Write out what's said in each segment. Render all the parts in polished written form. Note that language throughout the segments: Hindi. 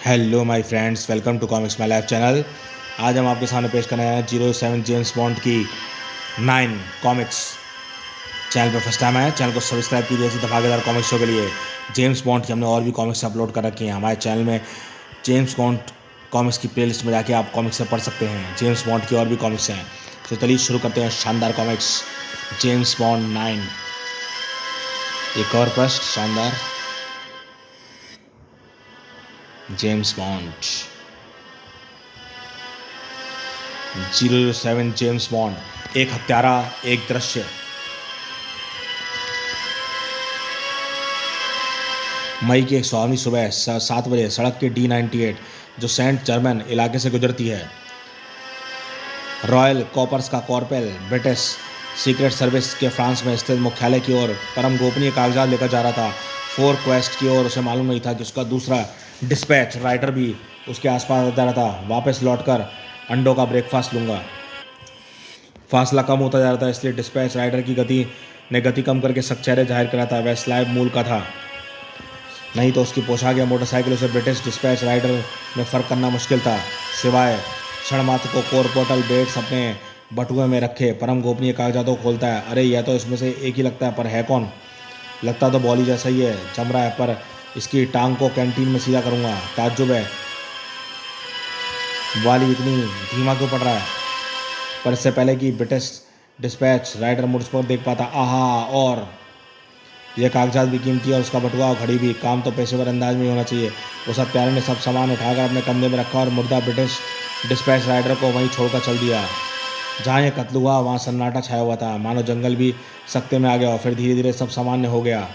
Hello my friends, welcome to comics my life channel. आज हम आपके सामने पेश करने आए हैं 07 जेम्स बॉन्ड की 9 कॉमिक्स। चैनल पर फर्स्ट टाइम आए, चैनल को सब्सक्राइब कीजिए ऐसी धमाकेदार कॉमिक्स शो के लिए। जेम्स बॉन्ड की हमने और भी कॉमिक्स अपलोड कर रखी हैं हमारे चैनल में। जेम्स बॉन्ड कॉमिक्स की प्लेलिस्ट में जाके आप कॉमिक्स से पढ़ सकते हैं। जेम्स बॉन्ड की और भी कॉमिक्स हैं। तो चलिए शुरू करते हैं शानदार कॉमिक्स जेम्स बॉन्ड 9। एक और फर्स्ट शानदार जेम्स बॉन्ड 07 जेम्स बॉन्ड। एक हत्यारा, एक दृश्य। मई की एक सुहावनी सुबह 7 बजे सड़क के D98 जो सेंट जर्मन इलाके से गुजरती है, रॉयल कॉपर्स का कॉर्पेल ब्रिटिश सीक्रेट सर्विस के फ्रांस में स्थित मुख्यालय की ओर परम गोपनीय कागजात लेकर जा रहा था। फोर क्वेस्ट की ओर उसे मालूम नहीं था कि उसका दूसरा डिस्पैच राइटर भी उसके आसपास जा रहा था। वापस लौटकर अंडों का ब्रेकफास्ट लूँगा। फासला कम होता जा रहा था, इसलिए डिस्पैच राइडर की गति कम करके सकचेहरे जाहिर करा था। वह स्लैब मूल का था, नहीं तो उसकी पोशाक या मोटरसाइकिल से ब्रिटिश डिस्पैच राइडर में फ़र्क करना मुश्किल था। सिवाय क्षण मात्र को कोर पोर्टल बेट्स अपने बटुए में रखे परम गोपनीय कागजातों को खोलता है। अरे यह तो इसमें से एक ही लगता है, पर है कौन? लगता तो बॉली जैसा ही है, जम रहा है, पर इसकी टांग को कैंटीन में सीधा करूँगा। ताज्जुब है, वाली इतनी धीमा क्यों पड़ रहा है? पर इससे पहले कि ब्रिटिश डिस्पैच राइडर मुझ पर देख पाता, आहा, और यह कागजात भी कीमती और उसका बटुआ और घड़ी भी। काम तो पेशेवर अंदाज में ही होना चाहिए। उस हत्यारे ने सब सामान उठाकर अपने कंधे में रखा और मुर्दा ब्रिटिश डिस्पैच राइडर को वहीं छोड़कर चल दिया। जहाँ यह कत्ल हुआ वहाँ सन्नाटा छाया हुआ था, मानो जंगल भी सख्ते में आ गया। और फिर धीरे धीरे सब सामान्य हो गया।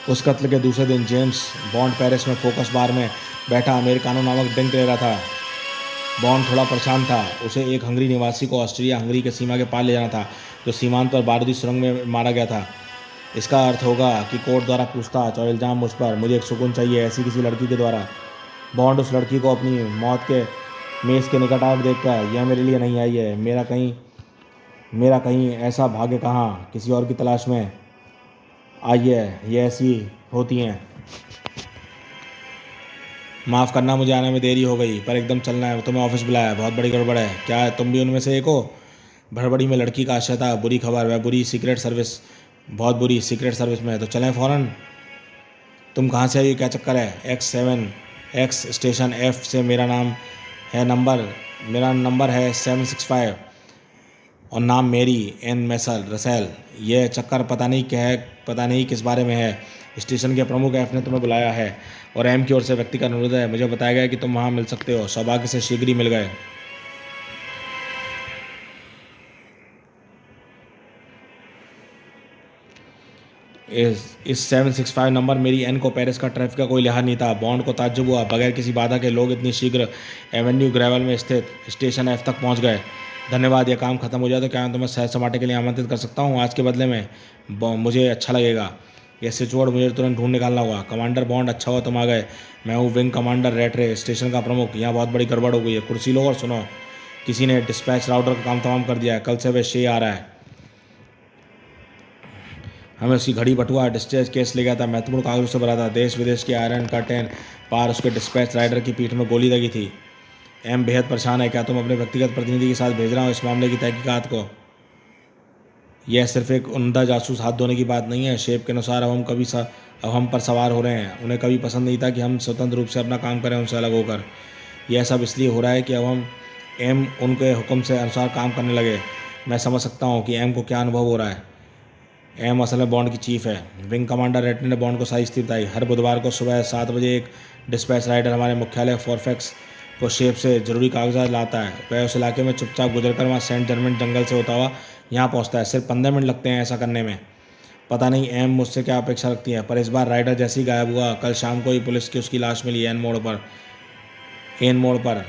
उस कत्ल के दूसरे दिन जेम्स बॉन्ड पेरिस में फोकस बार में बैठा अमेरिकानो नामक ड्रिंक ले रहा था। बॉन्ड थोड़ा परेशान था। उसे एक हंगरी निवासी को ऑस्ट्रिया हंगरी के सीमा के पार ले जाना था, जो सीमांत पर बारूदी सुरंग में मारा गया था। इसका अर्थ होगा कि कोर्ट द्वारा पूछताछ और इल्ज़ाम मुझ पर। मुझे एक सुकून चाहिए, ऐसी किसी लड़की के द्वारा। बॉन्ड उस लड़की को अपनी मौत के मेज़ के निकट आकर देखकर, यह मेरे लिए नहीं आई है, मेरा कहीं ऐसा भाग्य कहाँ, किसी और की तलाश में आई है। ये ऐसी होती हैं। माफ़ करना, मुझे आने में देरी हो गई, पर एकदम चलना है। तुम्हें ऑफिस बुलाया है, बहुत बड़ी गड़बड़ है। क्या तुम भी उनमें से एक हो? भड़बड़ी में लड़की का आशय था। बुरी खबर, वह बुरी सीक्रेट सर्विस, बहुत बुरी सीक्रेट सर्विस में है। तो चलें फ़ौरन। तुम कहाँ से आई, क्या चक्कर है? X स्टेशन F से मेरा नंबर है 765 और नाम मेरी एन रसेल। यह चक्कर पता नहीं किस बारे में है। स्टेशन के प्रमुख एफ ने तुम्हें बुलाया है और एम की ओर से व्यक्तिगत अनुरोध है। मुझे बताया गया कि तुम वहाँ मिल सकते हो। सौभाग्य से शीघ्र ही मिल गए। इस 765 नंबर मेरी एन को पेरिस का ट्रैफिक का कोई लिहाज नहीं था। बॉन्ड को ताज्जुब हुआ। बगैर किसी बाधा के लोग इतनी शीघ्र एवेन्यू ग्रेवल में स्थित स्टेशन एफ तक पहुंच गए। धन्यवाद। यह काम खत्म हो जाए तो क्या मैं तुम्हें सैर सपाटे के लिए आमंत्रित कर सकता हूं? आज के बदले में मुझे अच्छा लगेगा। यह सिचुएट मुझे तुरंत ढूंढ निकालना होगा। कमांडर बॉन्ड, अच्छा हुआ तुम आ गए। मैं हूँ विंग कमांडर रेटरे, स्टेशन का प्रमुख। यहाँ बहुत बड़ी गड़बड़ हो गई है। कुर्सी लो और सुनो। किसी ने डिस्पैच राउटर का काम तमाम कर दिया है। कल से वह शे आ रहा है। हमें उसकी घड़ी बटुआ डिस्चेज केस ले गया था, महत्वपूर्ण कागजों से भरा था। देश विदेश के आयरन कर्टेन पार उसके डिस्पैच राइडर की पीठ में गोली लगी थी। एम बेहद परेशान है। क्या तुम अपने व्यक्तिगत प्रतिनिधि के साथ भेज रहा हो इस मामले की तहकीकात को? यह सिर्फ एक उम्दा जासूस हाथ धोने की बात नहीं है। शेप के अनुसार अब हम पर सवार हो रहे हैं। उन्हें कभी पसंद नहीं था कि हम स्वतंत्र रूप से अपना काम करें उनसे अलग होकर। यह सब इसलिए हो रहा है कि अब हम एम उनके हुक्म से अनुसार काम करने लगे। मैं समझ सकता हूँ कि एम को क्या अनुभव हो रहा है। एम असल में बॉन्ड की चीफ है। विंग कमांडर रेटने ने बॉन्ड को सारी स्थिति बताई। हर बुधवार को सुबह 7 बजे एक डिस्पैच राइडर हमारे मुख्यालय फॉरफैक्स को शेप से जरूरी कागजात लाता है। वह उस इलाके में चुपचाप गुजरकर वहाँ सेंट जर्मन जंगल से होता हुआ यहाँ पहुँचता है। सिर्फ 15 मिनट लगते हैं ऐसा करने में। पता नहीं एम मुझसे क्या अपेक्षा रखती है, पर इस बार राइडर जैसे ही गायब हुआ, कल शाम को ही पुलिस की उसकी लाश मिली एन मोड़ पर।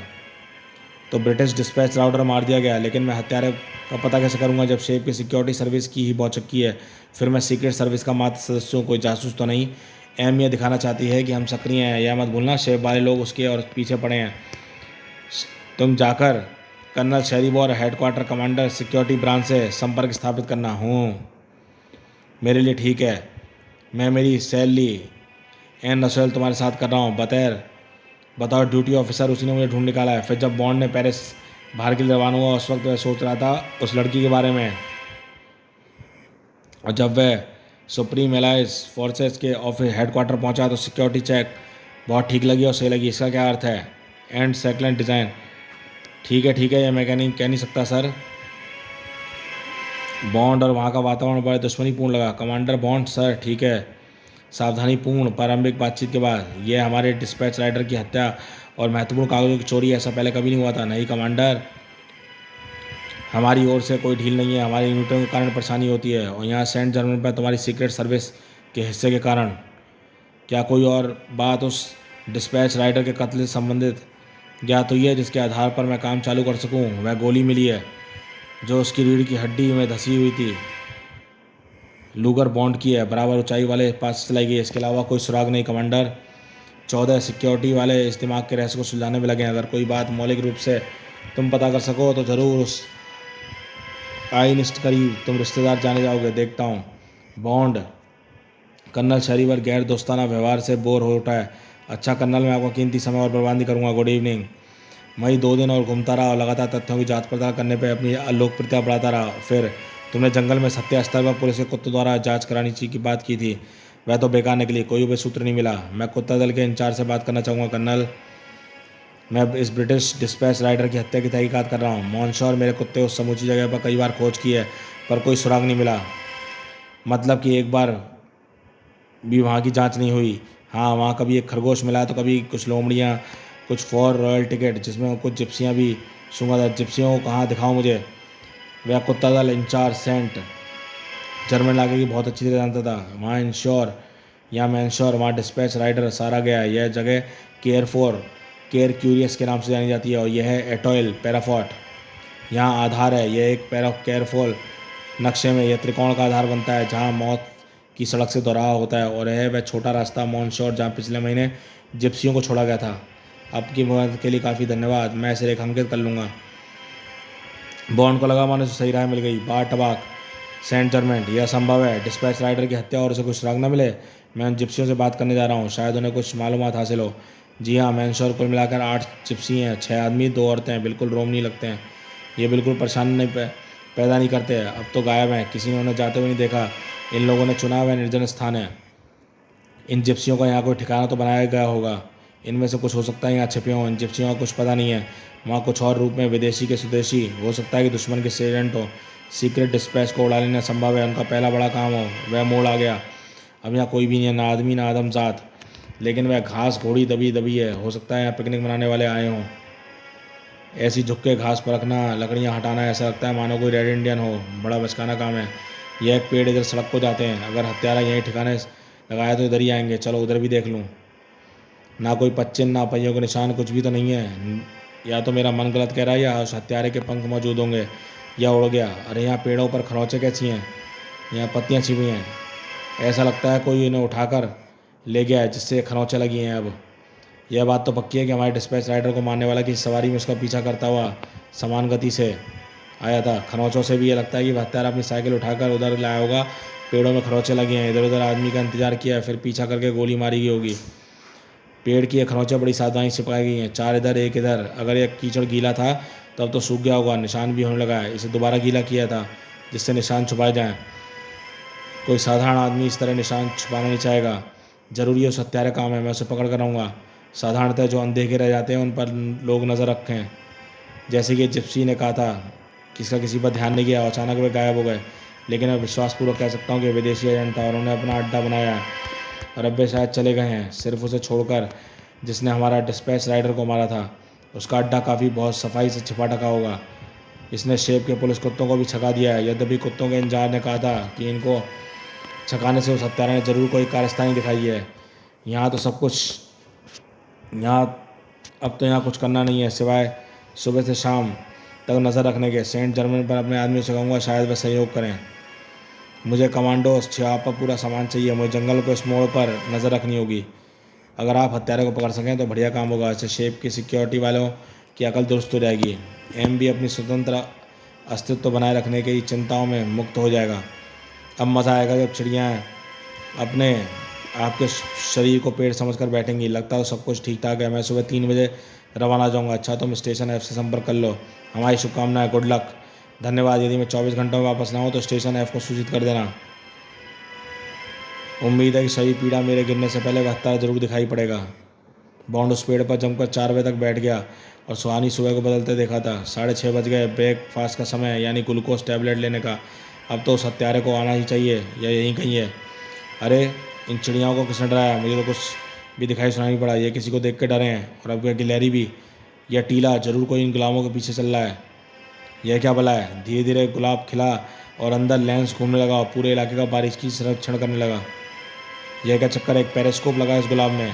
तो ब्रिटिश डिस्पैच राउटर मार दिया गया। लेकिन मैं हत्यारे का पता कैसे करूंगा जब शेप की सिक्योरिटी सर्विस की ही भौचक्की है? फिर मैं सीक्रेट सर्विस का मात्र सदस्यों, कोई जासूस तो नहीं। एम यह दिखाना चाहती है कि हम सक्रिय हैं। यह मत भूलना, शेप वाले लोग उसके और पीछे पड़े हैं। तुम जाकर कर्नल शेरीबोर हेडक्वार्टर कमांडर सिक्योरिटी ब्रांच से संपर्क स्थापित करना। हूँ, मेरे लिए ठीक है। मैं मेरी सैलरी एन रसेल तुम्हारे साथ कर रहा हूँ, बताओ ड्यूटी ऑफिसर, उसी ने मुझे ढूंढ निकाला है। फिर जब बॉन्ड ने पेरिस बाहर के लिए रवाना हुआ, उस वक्त वह सोच रहा था उस लड़की के बारे में, और जब वह सुप्रीम एलाइज फोर्सेस के ऑफिस हेडक्वार्टर पहुंचा तो सिक्योरिटी चेक बहुत ठीक लगी और सही लगी। इसका क्या अर्थ है? And excellent design. ठीक है, ये मैं कह नहीं सकता सर। बॉन्ड और वहाँ का वातावरण बड़ा दुश्मनीपूर्ण लगा। कमांडर बॉन्ड सर, ठीक है। सावधानीपूर्ण प्रारंभिक बातचीत के बाद, यह हमारे डिस्पैच राइडर की हत्या और महत्वपूर्ण कागजों की चोरी, ऐसा पहले कभी नहीं हुआ था। नहीं कमांडर, हमारी ओर से कोई ढील नहीं है। हमारी यूनिटों के कारण परेशानी होती है, और यहाँ सेंट जर्मन पर तुम्हारी सीक्रेट सर्विस के हिस्से के कारण। क्या कोई और बात उस डिस्पैच राइडर के कत्ल से संबंधित ज्ञात हुई है जिसके आधार पर मैं काम चालू कर सकूं? वह गोली मिली है जो उसकी रीढ़ की हड्डी में धसी हुई थी, लूगर बॉन्ड की है, बराबर ऊंचाई वाले पास चलाई गई। इसके अलावा कोई सुराग नहीं कमांडर। 14 सिक्योरिटी वाले इस दिमाग के रहस्य को सुलझाने में लगे हैं। अगर कोई बात मौलिक रूप से तुम पता कर सको तो ज़रूर उस आइनिस्ट करीब तुम रिश्तेदार जाने जाओगे। देखता हूँ। बॉन्ड कर्नल शहरी पर गैर दोस्ताना व्यवहार से बोर हो उठा है। अच्छा कर्नल, मैं आपको कीमती समय और बर्बाद नहीं करूँगा। Good evening. मई 2 दिन और घूमता रहा और लगातार तथ्यों की जांच पड़ताल करने पर अपनी लोकप्रियता बढ़ाता रहा। फिर तुमने जंगल में सत्य स्तर पर पुलिस के कुत्तों द्वारा जांच करानी चाहिए की बात की थी, वह तो बेकार निकली। कोई उपाय सूत्र नहीं मिला। मैं कुत्ता दल के इंचार्ज से बात करना चाहूँगा कर्नल। मैं इस ब्रिटिश डिस्पैच राइडर की हत्या की तहकीकात कर रहा हूँ। मॉन्शोर, मेरे कुत्ते उस समूची जगह पर कई बार खोज की है पर कोई सुराग नहीं मिला। मतलब कि एक बार भी वहाँ की जांच नहीं हुई? हाँ, वहाँ कभी एक खरगोश मिला तो कभी कुछ लोमड़ियाँ, कुछ फॉर रॉयल टिकट जिसमें कुछ जिप्सियाँ भी सूंघा था। जिप्सियों को कहाँ दिखाऊँ मुझे? वह कुत्ता दल इंचार्ज सेंट जर्मन इलाके की बहुत अच्छी तरह जानता था। वहाँ इंश्योर या मैनश्योर, वहाँ डिस्पैच राइडर सारा गया है। यह जगह केयर क्यूरियस के नाम से जानी जाती है, और यह है एटोइल पैराफॉर्ट। यहाँ आधार है। यह एक केयरफुल नक्शे में यह त्रिकोण का आधार बनता है जहाँ मौत की सड़क से दोराहा होता है, और यह वह छोटा रास्ता मॉन्शोर जहाँ पिछले महीने जिप्सियों को छोड़ा गया था। आपकी मदद के लिए काफ़ी धन्यवाद। मैं इसे रेखांकित कर लूँगा। बॉन्ड को लगा मानो सही राह मिल गई। बार टबाक सेंट जर्मन, यह संभव है डिस्पैच राइडर की हत्या और उसे कुछ सुराग न मिले? मैं उन जिप्सियों से बात करने जा रहा हूँ, शायद उन्हें कुछ मालूमात हासिल हो। जी हाँ, मैनश्योर कुल मिलाकर 8 जिप्सी हैं, 6 आदमी 2 औरतें हैं। बिल्कुल रोमनी लगते हैं। ये बिल्कुल परेशानी नहीं पैदा नहीं करते। अब तो गायब हैं, किसी ने उन्हें जाते हुए नहीं देखा। इन लोगों ने चुना हुआ निर्जन स्थान है। इन जिप्सियों का यहाँ कोई ठिकाना तो बनाया गया होगा। इनमें से कुछ हो सकता है यहाँ छिपे हों। इन जिप्सियों का कुछ पता नहीं है। वहाँ कुछ और रूप में विदेशी के स्वदेशी, हो सकता है कि दुश्मन के एजेंट हो। सीक्रेट डिस्पैच को उड़ा लेना संभव है। उनका पहला बड़ा काम हो। वह मोड़ आ गया। अब यहाँ कोई भी नहीं है, ना आदमी ना आदमजात। लेकिन वह घास घोड़ी दबी दबी है। हो सकता है यहाँ पिकनिक मनाने वाले आए हों। ऐसी झुक के घास पर रखना, लकड़ियाँ हटाना, ऐसा लगता है मानो कोई रेड इंडियन हो। बड़ा बचकाना काम है। यह एक पेड़ इधर सड़क को जाते हैं। अगर हत्यारा यहीं ठिकाने लगाया तो इधर ही आएंगे। चलो उधर भी देख लूँ। ना कोई पच्चीन, ना पहियों के निशान, कुछ भी तो नहीं है। या तो मेरा मन गलत कह रहा है या उस हत्यारे के पंख मौजूद होंगे, या उड़ गया। अरे यहाँ पेड़ों पर खरोंचे कैसी हैं? यहाँ पत्तियाँ छिपी हैं। ऐसा लगता है कोई इन्हें उठाकर ले गया है जिससे खरोंचे लगी हैं। अब यह बात तो पक्की है कि हमारे डिस्पैच राइडर को मारने वाला किसी सवारी में उसका पीछा करता हुआ समान गति से आया था। खरोंचों से भी ये लगता है कि हत्यारा अपनी साइकिल उठाकर उधर लाया होगा। पेड़ों में खरोंचे लगे हैं। इधर उधर आदमी का इंतजार किया, फिर पीछा करके गोली मारी गई होगी। पेड़ की ये खरोंचे बड़ी सावधानी से पकाई गई हैं। 4 इधर 1 इधर। अगर यह कीचड़ गीला था तो अब तो सूख गया होगा। निशान भी होने लगा है। इसे दोबारा गीला किया था जिससे निशान छुपाए जाएं। कोई साधारण आदमी इस तरह निशान छुपाना नहीं चाहेगा। जरूरी है उस हत्यारे काम है। मैं उसे पकड़ कर आऊँगा। साधारणतः जो अनदेखे रह जाते हैं उन पर लोग नज़र रखें। जैसे कि जिप्सी ने कहा था, किसका किसी पर ध्यान नहीं गया, अचानक वे गायब हो गए। लेकिन मैं विश्वासपूर्वक कह सकता हूँ कि विदेशी एजेंट था और उन्होंने अपना अड्डा बनाया है, और अब वे शायद चले गए हैं। सिर्फ उसे छोड़कर जिसने हमारा डिस्पैच राइडर को मारा था। उसका अड्डा काफ़ी बहुत सफाई से छिपा ढका होगा। इसने शेप के पुलिस कुत्तों को भी छका दिया है। यद्यपि कुत्तों के इंचार्ज ने कहा था कि इनको छकाने से उस हत्यारे ने जरूर कोई कारस्तानी दिखाई है। यहाँ तो सब कुछ यहाँ अब तो यहाँ कुछ करना नहीं है सिवाय सुबह से शाम तक नज़र रखने के। सेंट जर्मन पर अपने आदमी से कहूँगा, शायद वह सहयोग करें। मुझे कमांडो छियापा पूरा सामान चाहिए। मुझे जंगल को इस मोड़ पर नज़र रखनी होगी। अगर आप हत्यारे को पकड़ सकें तो बढ़िया काम होगा। इससे शेप की सिक्योरिटी वालों की अकल दुरुस्त हो जाएगी। एम भी अपनी स्वतंत्र अस्तित्व बनाए रखने की चिंताओं में मुक्त हो जाएगा। अब मज़ा आएगा जब चिड़ियाँ अपने आपके शरीर को पेड़ समझकर बैठेंगी। लगता है तो सब कुछ ठीक ठाक है। मैं सुबह 3 बजे रवाना जाऊंगा। अच्छा, तुम स्टेशन ऐप से संपर्क कर लो। हमारी शुभकामनाएं। Good luck. धन्यवाद। यदि मैं 24 घंटों में वापस ना हूँ तो स्टेशन ऐप को सूचित कर देना। उम्मीद है कि सही पीड़ा मेरे गिरने से पहले वह तारा जरूर दिखाई पड़ेगा। बॉन्ड उस पेड़ पर जमकर 4 बजे तक बैठ गया और सुहानी सुबह को बदलते देखा था। 6:30 बज गए। ब्रेकफास्ट का समय, यानी ग्लूकोज टैबलेट लेने का। अब तो उस हत्यारे को आना ही चाहिए, या यहीं कहीं है। अरे, इन चिड़ियाओं को किसने डराया? मुझे तो कुछ भी दिखाई सुनाई नहीं पड़ा। ये किसी को देख के डरे हैं, और अब गिलहरी भी। यह टीला जरूर कोई इन गुलामों के पीछे चल रहा है। यह क्या भला है? धीरे धीरे गुलाब खिला और अंदर लेंस घूमने लगा और पूरे इलाके का बारीकी से संरक्षण करने लगा। यह क्या चक्कर है? एक पेरिस्कोप लगा इस गुलाब में।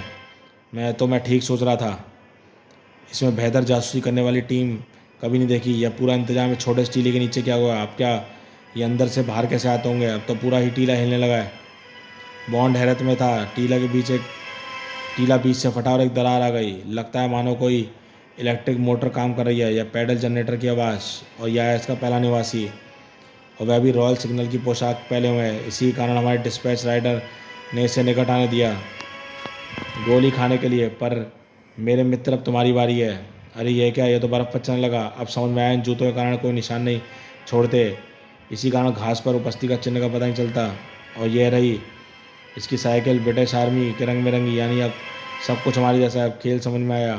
मैं ठीक सोच रहा था। इसमें बेहतर जासूसी करने वाली टीम कभी नहीं देखी। यह पूरा इंतजाम है छोटे से टीले के नीचे क्या हुआ? अब क्या ये अंदर से बाहर कैसे आते होंगे? अब तो पूरा ही टीला हिलने लगा है। बॉन्ड हैरत में था। टीला बीच से फटा और एक दरार आ गई। लगता है मानो कोई इलेक्ट्रिक मोटर काम कर रही है, या पैडल जनरेटर की आवाज़। और यह है इसका पहला निवासी, और वह भी रॉयल सिग्नल की पोशाक पहले हुए है। इसी कारण हमारे डिस्पैच राइडर ने इसे निकट आने दिया गोली खाने के लिए। पर मेरे मित्र, अब तुम्हारी बारी है। अरे ये क्या? ये तो बर्फ़ पर चलने लगा। अब समझ में आया, इन जूतों के कारण कोई निशान नहीं छोड़ते। इसी कारण घास पर उपस्थिति का चिन्ह का पता नहीं चलता। और यह रही इसकी साइकिल, ब्रिटिश आर्मी के रंग में रंगी। यानी अब सब कुछ हमारी जैसा है। अब खेल समझ में आया।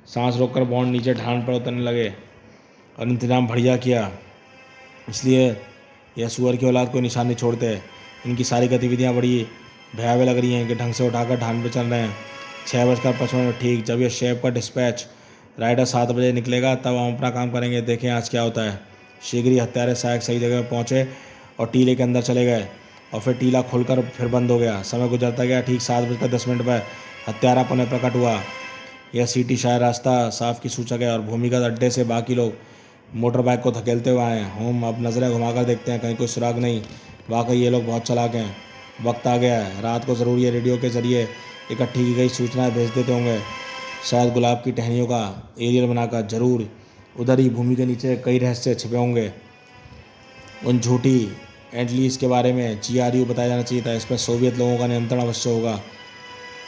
सांस रोककर बॉन्ड नीचे ढान पर उतरने लगे और इंतजाम बढ़िया किया। इसलिए यह सुअर की औलाद कोई निशान नहीं छोड़ते। इनकी सारी गतिविधियाँ बड़ी भयावह लग रही हैं कि ढंग से उठाकर ढान पर चल रहे हैं। 6:55 ठीक। जब यह शेप का डिस्पैच राइडर 7 बजे निकलेगा, तब हम अपना काम करेंगे। देखें आज क्या होता है। शीघ्र ही हत्यारे सहायक सही जगह पर पहुँचे और टीले के अंदर चले गए। और फिर टीला खुलकर फिर बंद हो गया। समय गुजरता गया। ठीक 7:10 पर हत्यारा पुनः प्रकट हुआ। यह सीटी शायद रास्ता साफ की सूचक है, और भूमिगत अड्डे से बाकी लोग मोटर बाइक को धकेलते हुए आए। हम अब नज़रें घुमाकर देखते हैं, कहीं कोई सुराग नहीं। वाकई ये लोग बहुत चालाक हैं। वक्त आ गया है। रात को ज़रूर ये रेडियो के ज़रिए इकट्ठी की गई सूचनाएं भेज देते होंगे। शायद गुलाब की टहनियों का एरियल बनाकर। ज़रूर उधर ही भूमि के नीचे कई रहस्य छिपे होंगे। उन झूठी एंटलीज के बारे में GRU बताया जाना चाहिए था। इस पर सोवियत लोगों का नियंत्रण अवश्य होगा।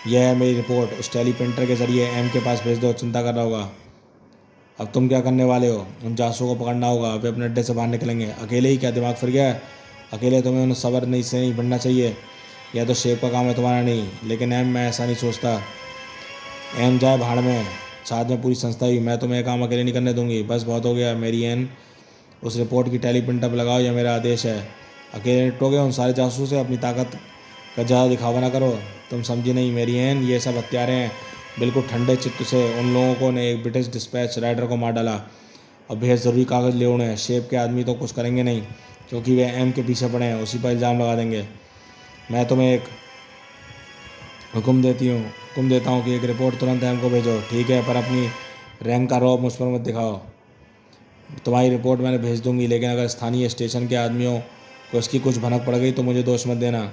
यह है मेरी रिपोर्ट। उस टेलीप्रिंटर के ज़रिए M के पास भेज दो। चिंता कर रहा होगा। अब तुम क्या करने वाले हो? उन जासूसों को पकड़ना होगा। वे अपने अड्डे से बाहर निकलेंगे। अकेले ही? क्या दिमाग फिर गया है? अकेले तुम्हें उन्हें सबर नहीं से नहीं बनना चाहिए। यह तो शेप का काम है, तुम्हारा नहीं। लेकिन मैं ऐसा नहीं सोचता। जाए भाड़ में। साथ में पूरी संस्था ही। मैं तुम्हें काम अकेले नहीं करने दूंगी। बस बहुत हो गया मेरी एन। उस रिपोर्ट की टेलीप्रिंटर पर लगाओ। यह मेरा आदेश है। अकेले निपटोगे उन सारे जासूसों से? अपनी ताकत का ज़्यादा दिखावा ना करो। तुम समझी नहीं मेरी एन। ये सब हत्यारे हैं। बिल्कुल ठंडे चित्त से उन लोगों को ने एक ब्रिटिश डिस्पैच राइडर को मार डाला। और बेहद ज़रूरी कागज़ ले उन्हें। शेप के आदमी तो कुछ करेंगे नहीं, क्योंकि वे M के पीछे पड़े हैं। उसी पर इल्ज़ाम लगा देंगे। मैं तुम्हें एक हुक्म देता हूँ कि एक रिपोर्ट तुरंत M को भेजो। ठीक है, पर अपनी रैंक का रौब मुझ पर मत दिखाओ। तुम्हारी रिपोर्ट मैंने भेज दूंगी, लेकिन अगर स्थानीय स्टेशन के आदमियों को इसकी कुछ भनक पड़ गई तो मुझे दोष मत देना।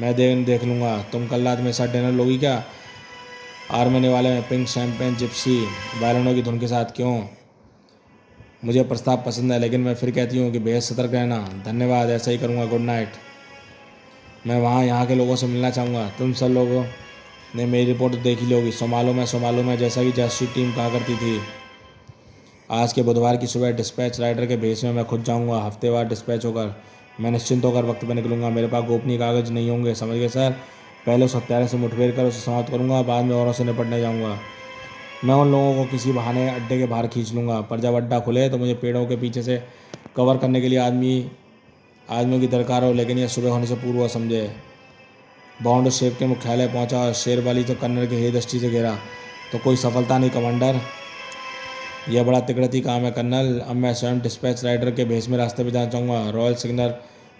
मैं देख लूँगा। तुम कल रात मेरे साथ डिनर लोगी क्या? आर्मेने वाले में पिंक शैम्पेन जिप्सी वायलिनों की धुन के साथ। क्यों? मुझे प्रस्ताव पसंद है, लेकिन मैं फिर कहती हूँ कि बेहद सतर्क रहना। धन्यवाद, ऐसा ही करूँगा। Good night. मैं यहाँ के लोगों से मिलना चाहूँगा। तुम सब लोगों ने मेरी रिपोर्ट देख ही लोगी। सोमालो में जैसा कि जासूसी टीम कहा करती थी। आज के बुधवार की सुबह डिस्पैच राइडर के भेस में मैं खुद जाऊँगा। हफ्तेवार डिस्पैच होकर मैं निश्चिंत होकर वक्त पर निकलूँगा। मेरे पास गोपनीय कागज नहीं होंगे, समझ गए सर? पहले उस हत्यारे से मुठभेड़ कर उसे समाप्त करूँगा, बाद में औरों से निपटने जाऊँगा। मैं उन लोगों को किसी बहाने अड्डे के बाहर खींच लूँगा, पर जब अड्डा खुले तो मुझे पेड़ों के पीछे से कवर करने के लिए आदमियों की दरकार हो। लेकिन यह सुबह होने से पूर्व हो, समझे? बॉन्ड शेप के मुख्यालय पहुंचा और शेरवाली तो कन्नड़ के हे दृष्टि से घेरा। तो कोई सफलता नहीं कमांडर। यह बड़ा तिकड़ती काम है कर्नल। अब मैं स्वयं डिस्पैच राइडर के भेस में रास्ते पे जाना चाहूँगा, रॉयल सिग्नल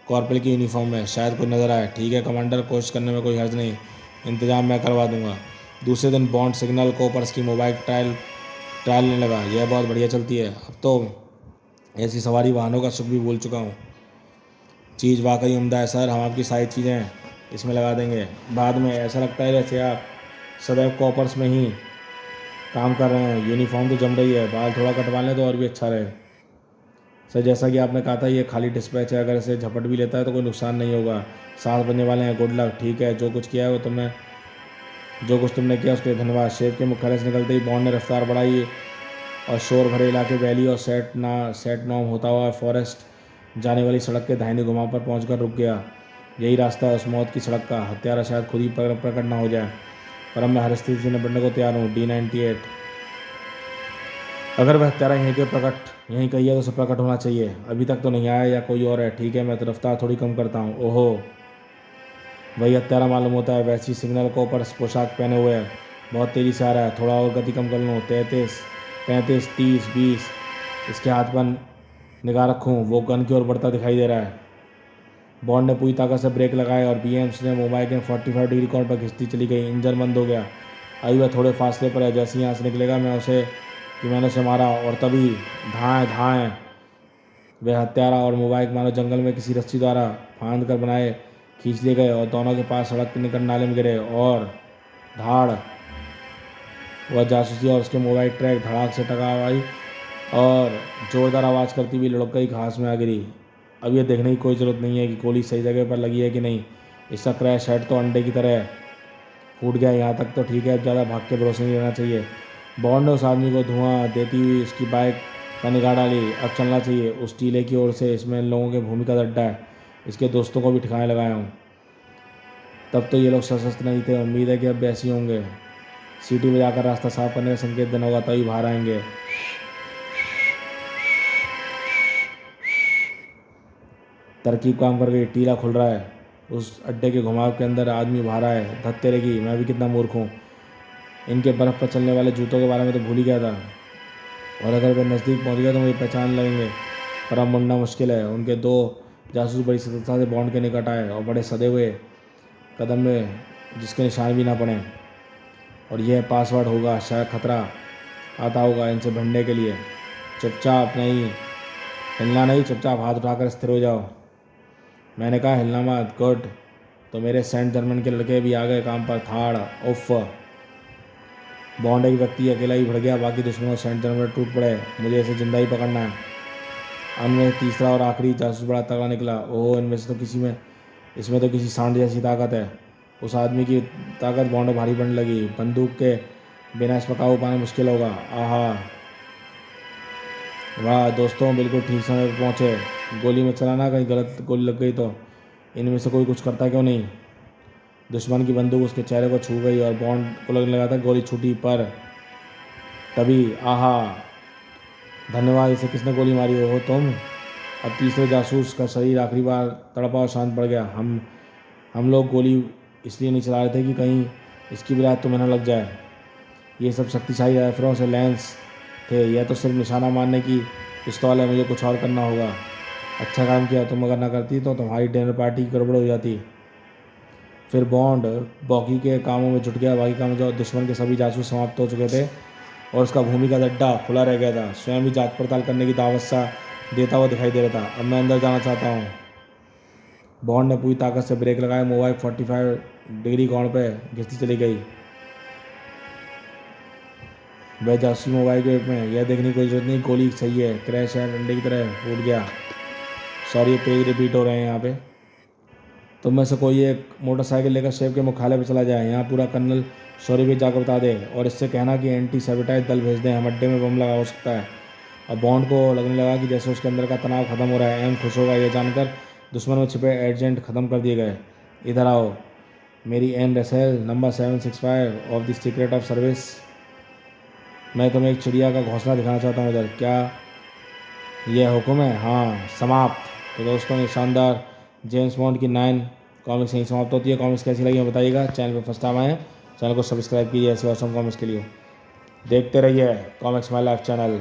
कॉर्पोरल की यूनिफॉर्म में। शायद कोई नज़र आए। ठीक है कमांडर, कोशिश करने में कोई हर्ज नहीं। इंतजाम मैं करवा दूंगा। दूसरे दिन बॉन्ड सिग्नल कोपर्स की मोबाइल ट्रायल लेने लगा। यह बहुत बढ़िया चलती है। अब तो ऐसी सवारी वाहनों का सुख भी भूल चुका हूँ। चीज़ वाकई उम्दा है सर। हम आपकी सारी चीज़ें इसमें लगा देंगे। बाद में ऐसा लगता है जैसे आप सदैव कॉपर्स में ही काम कर रहे हैं। यूनिफॉर्म तो जम रही है। बाल थोड़ा कटवा लें तो और भी अच्छा रहे। सर जैसा कि आपने कहा था ये खाली डिस्पैच है, अगर इसे झपट भी लेता है तो कोई नुकसान नहीं होगा। 7 बजने वाले हैं, गुड लक। ठीक है, जो कुछ तुमने किया उसके लिए धन्यवाद। शेफ के मुख्यालय से निकलते ही बॉन्ड ने रफ्तार बढ़ाई और शोर भरे इलाके वैली और सेट नॉम होता हुआ फॉरेस्ट जाने वाली सड़क के दाहिने घुमाव पर पहुंचकर रुक गया। यही रास्ता है उस मौत की सड़क का। हत्यारा शायद खुद ही प्रकट ना हो जाए, पर अब मैं हर स्थिति से निपटने को तैयार हूँ। D98। अगर वह हत्यारा यहीं कहीं है तो उसे प्रकट होना चाहिए। अभी तक तो नहीं आया, या कोई और है। ठीक है, मैं तो रफ्तार थोड़ी कम करता हूँ। ओहो, वही हत्यारा मालूम होता है। वैसी सिग्नल को पर पोशाक पहने हुए है, बहुत तेज़ी से आ रहा है। थोड़ा और गति कम कर लूँ। 33, 35, 30, 20। इसके हाथ पर निगाह रखूँ, वो गन की ओर बढ़ता दिखाई दे रहा है। बॉन्ड ने पूरी ताकत से ब्रेक लगाए और BMs ने मोबाइल के 45 डिग्री कोण पर खिंचती चली गई। इंजन बंद हो गया। अभी वह थोड़े फासले पर है। जैसे ही यहाँ से निकलेगा मैंने उसे मारा, और तभी धाएँ वह हत्यारा और मोबाइल मानो जंगल में किसी रस्सी द्वारा फांद कर बनाए खींच लिए गए और दोनों के पास सड़क के निकट नाले में गिरे। और धाड़, वह जासूसी और उसके मोबाइल ट्रैक धड़ाक से टकराई और जोरदार आवाज़ करती हुई लुढ़क गई घास में आ गिरी। अब यह देखने की कोई ज़रूरत नहीं है कि गोली सही जगह पर लगी है कि नहीं। इसका क्रैश हेड तो अंडे की तरह फूट गया। यहाँ तक तो ठीक है, अब ज़्यादा भाग के भरोसे नहीं रहना चाहिए। बॉन्ड ने उस आदमी को धुआं देती हुई उसकी बाइक पर निगाह डाली। अब चलना चाहिए उस टीले की ओर से। इसमें इन लोगों के भूमि का अड्डा है। इसके दोस्तों को भी ठिकाने लगाया हूँ। तब तो ये लोग सशस्त्र नहीं थे, उम्मीद है कि अब ऐसे होंगे। सीटी बजाकर रास्ता साफ करने का संकेत देना होगा, तभी बाहर आएंगे। तरकीब काम कर गई। टीला खुल रहा है। उस अड्डे के घुमाव के अंदर आदमी बाहर आए। धत तेरेगी, मैं भी कितना मूर्ख हूँ। इनके बर्फ़ पर चलने वाले जूतों के बारे में तो भूल ही गया था, और अगर वे नज़दीक पहुँच गए तो मुझे पहचान लगेंगे। पर अब मुड़ना मुश्किल है। उनके 2 जासूस बड़ी सतर्कता से बॉन्ड के निकट आए और बड़े सदे हुए कदम में जिसके निशान भी ना पड़े। और यह पासवर्ड होगा। शायद खतरा आता होगा इनसे भिड़ने के लिए। चुपचाप नहीं, हिलना नहीं, चुपचाप हाथ उठाकर स्थिर हो जाओ। मैंने कहा हिलना मत। गुड। तो मेरे सेंट जर्मन के लड़के भी आ गए काम पर। थाड़, उफ। बॉन्ड एक व्यक्ति अकेला ही भड़ गया, बाकी दुश्मनों सेंट जर्मन टूट पड़े। मुझे इसे जिंदा ही पकड़ना है। उनमें तीसरा और आखिरी जासूस बड़ा तगड़ा निकला। ओह, इसमें तो किसी सांड जैसी ताकत है। उस आदमी की ताकत बॉन्ड भारी पड़ने लगी। बंदूक के बिना इस पर काबू पाना मुश्किल होगा। आहा, वाह दोस्तों, बिल्कुल ठीक समय पर पहुँचे। गोली में चलाना, कहीं गलत गोली लग गई तो। इनमें से कोई कुछ करता क्यों नहीं। दुश्मन की बंदूक उसके चेहरे को छू गई और बॉन्ड को लगने लगा था गोली छूटी, पर तभी आहा, धन्यवाद। इसे किसने गोली मारी हो तुम। अब तीसरे जासूस का शरीर आखिरी बार तड़पा और शांत पड़ गया। हम लोग गोली इसलिए नहीं चला रहे थे कि कहीं इसकी विलायत तुम्हें न लग जाए। ये सब शक्तिशाली राइफलों से लैंस थे, यह तो सिर्फ निशाना मारने की पिस्तौल है। मुझे कुछ और करना होगा। अच्छा काम किया। तुम अगर ना करती तो तुम्हारी डिनर पार्टी की गड़बड़ हो जाती। फिर बॉन्ड बाकी के कामों में जुट गया। बाकी काम जो दुश्मन के सभी जासूस समाप्त हो चुके थे और उसका भूमि का अड्डा खुला रह गया था। स्वयं भी जांच पड़ताल करने की दावत सा देता हुआ दिखाई दे रहा था। अब मैं अंदर जाना चाहता हूँ। बॉन्ड ने पूरी ताकत से ब्रेक लगाया। मोबाइल 45 डिग्री कोण पे घिसती चली गई। वह जासूसी मोबाइल के में यह देखने की कोई जरूरत नहीं, गोली सही है। क्रैश है, अंडे की तरह फूट गया। सॉरी, पेज रिपीट हो रहे हैं यहाँ पे। तुम में से कोई एक मोटरसाइकिल लेकर शेफ के मुख्यालय पर चला जाए। यहाँ पूरा कर्नल सॉरी भी जाकर बता दे और इससे कहना कि एंटी सैबोटाइज दल भेज दें। हम अड्डे में बम लगा हो सकता है। अब बॉन्ड को लगने लगा कि जैसे उसके अंदर का तनाव खत्म हो रहा है। एम खुश होगा यह जानकर दुश्मन में छिपे एजेंट खत्म कर दिए गए। इधर आओ। Mary Ann Russell, number 765 of the secret of service. मैं तुम्हें एक चिड़िया का घोंसला दिखाना चाहता हूँ इधर। क्या यह हुक्म है। हाँ, समाप्त। तो दोस्तों, ये शानदार जेम्स बॉन्ड की 9 कॉमिक्स यहीं समाप्त होती है। कॉमिक्स कैसी लगी बताइएगा। चैनल पर फर्स्ट टाइम आए हैं, चैनल को सब्सक्राइब कीजिए ऐसे ऑसम कॉमिक्स के लिए। देखते रहिए कॉमिक्स माय लाइफ चैनल।